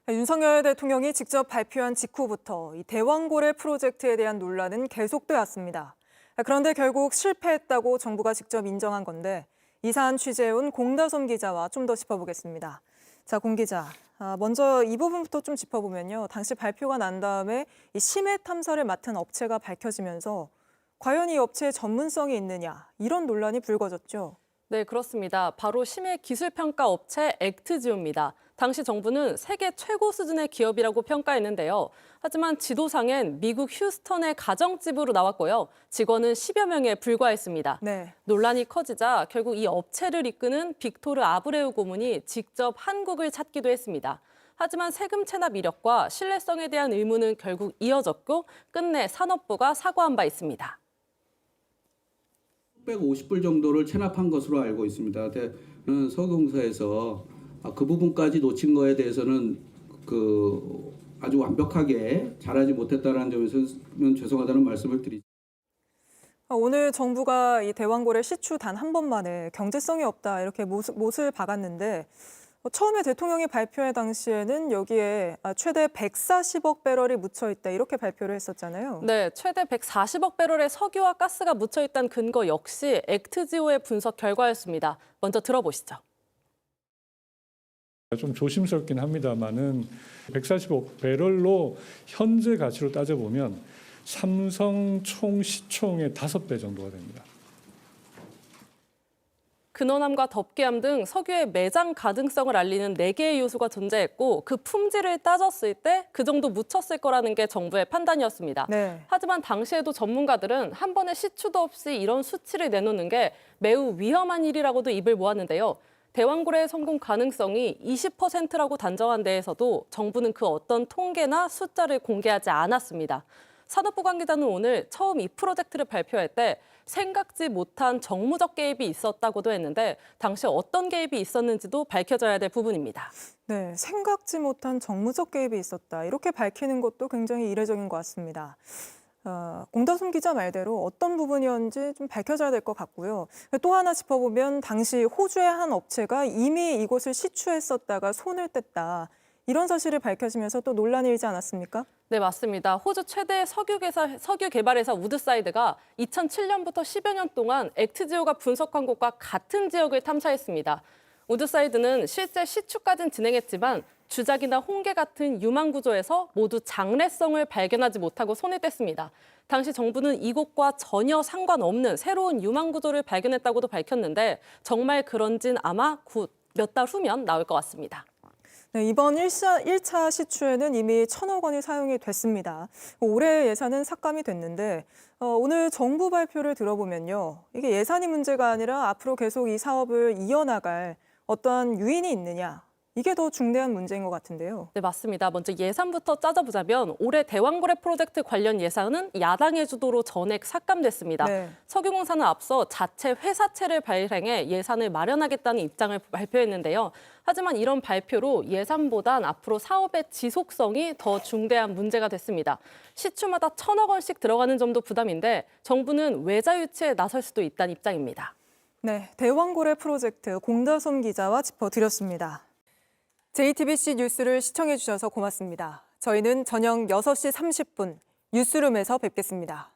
윤석열 대통령이 직접 발표한 직후부터 이 대왕고래 프로젝트에 대한 논란은 계속돼 왔습니다. 그런데 결국 실패했다고 정부가 직접 인정한 건데 이 사안 취재해온 공다솜 기자와 좀 더 짚어보겠습니다. 자, 공 기자, 먼저 이 부분부터 좀 짚어보면요. 당시 발표가 난 다음에 이 심해 탐사를 맡은 업체가 밝혀지면서 과연 이 업체의 전문성이 있느냐 이런 논란이 불거졌죠. 네, 그렇습니다. 바로 심해 기술평가 업체 액트지오입니다. 당시 정부는 세계 최고 수준의 기업이라고 평가했는데요. 하지만 지도상엔 미국 휴스턴의 가정집으로 나왔고요. 직원은 10여 명에 불과했습니다. 네. 논란이 커지자 결국 이 업체를 이끄는 빅토르 아브레우 고문이 직접 한국을 찾기도 했습니다. 하지만 세금 체납 이력과 신뢰성에 대한 의문은 결국 이어졌고 끝내 산업부가 사과한 바 있습니다. 650불 정도를 체납한 것으로 알고 있습니다. 서경사에서 그 부분까지 놓친 거에 대해서는 아주 완벽하게 잘하지 못했다는 점에서는 죄송하다는 말씀을 드리죠. 오늘 정부가 이 대왕고래 시추 단 한 번 만에 경제성이 없다 이렇게 못을 박았는데 처음에 대통령이 발표할 당시에는 여기에 최대 140억 배럴이 묻혀 있다 이렇게 발표를 했었잖아요. 네, 최대 140억 배럴의 석유와 가스가 묻혀 있다는 근거 역시 액트지오의 분석 결과였습니다. 먼저 들어보시죠. 좀 조심스럽긴 합니다만은 140억 배럴로 현재 가치로 따져보면 삼성 총 시총의 5배 정도가 됩니다. 근원암과 덮개암 등 석유의 매장 가능성을 알리는 4개의 요소가 존재했고 그 품질을 따졌을 때 그 정도 묻혔을 거라는 게 정부의 판단이었습니다. 네. 하지만 당시에도 전문가들은 한 번에 시추도 없이 이런 수치를 내놓는 게 매우 위험한 일이라고도 입을 모았는데요. 대왕고래의 성공 가능성이 20%라고 단정한 데에서도 정부는 그 어떤 통계나 숫자를 공개하지 않았습니다. 산업부 관계자는 오늘 처음 이 프로젝트를 발표할 때 생각지 못한 정무적 개입이 있었다고도 했는데 당시 어떤 개입이 있었는지도 밝혀져야 될 부분입니다. 네, 생각지 못한 정무적 개입이 있었다. 이렇게 밝히는 것도 굉장히 이례적인 것 같습니다. 공다솜 기자 말대로 어떤 부분이었는지 좀 밝혀져야 될 것 같고요. 또 하나 짚어보면 당시 호주의 한 업체가 이미 이곳을 시추했었다가 손을 뗐다. 이런 사실이 밝혀지면서 또 논란이 일지 않았습니까? 네, 맞습니다. 호주 최대 석유 개발회사 우드사이드가 2007년부터 10여 년 동안 액트지오가 분석한 곳과 같은 지역을 탐사했습니다. 우드사이드는 실제 시추까지는 진행했지만 주작이나 홍게 같은 유망 구조에서 모두 장래성을 발견하지 못하고 손을 뗐습니다. 당시 정부는 이곳과 전혀 상관없는 새로운 유망 구조를 발견했다고도 밝혔는데 정말 그런진 아마 곧 몇 달 후면 나올 것 같습니다. 네, 이번 1차 시추에는 이미 1,000억 원이 사용이 됐습니다. 올해 예산은 삭감이 됐는데 오늘 정부 발표를 들어보면요. 이게 예산이 문제가 아니라 앞으로 계속 이 사업을 이어나갈 어떠한 유인이 있느냐. 이게 더 중대한 문제인 것 같은데요. 네, 맞습니다. 먼저 예산부터 짜져보자면 올해 대왕고래 프로젝트 관련 예산은 야당의 주도로 전액 삭감됐습니다. 네. 석유공사는 앞서 자체 회사채를 발행해 예산을 마련하겠다는 입장을 발표했는데요. 하지만 이런 발표로 예산보단 앞으로 사업의 지속성이 더 중대한 문제가 됐습니다. 시추마다 1,000억 원씩 들어가는 점도 부담인데 정부는 외자 유치에 나설 수도 있다는 입장입니다. 네, 대왕고래 프로젝트 공다솜 기자와 짚어드렸습니다. JTBC 뉴스를 시청해 주셔서 고맙습니다. 저희는 저녁 6시 30분 뉴스룸에서 뵙겠습니다.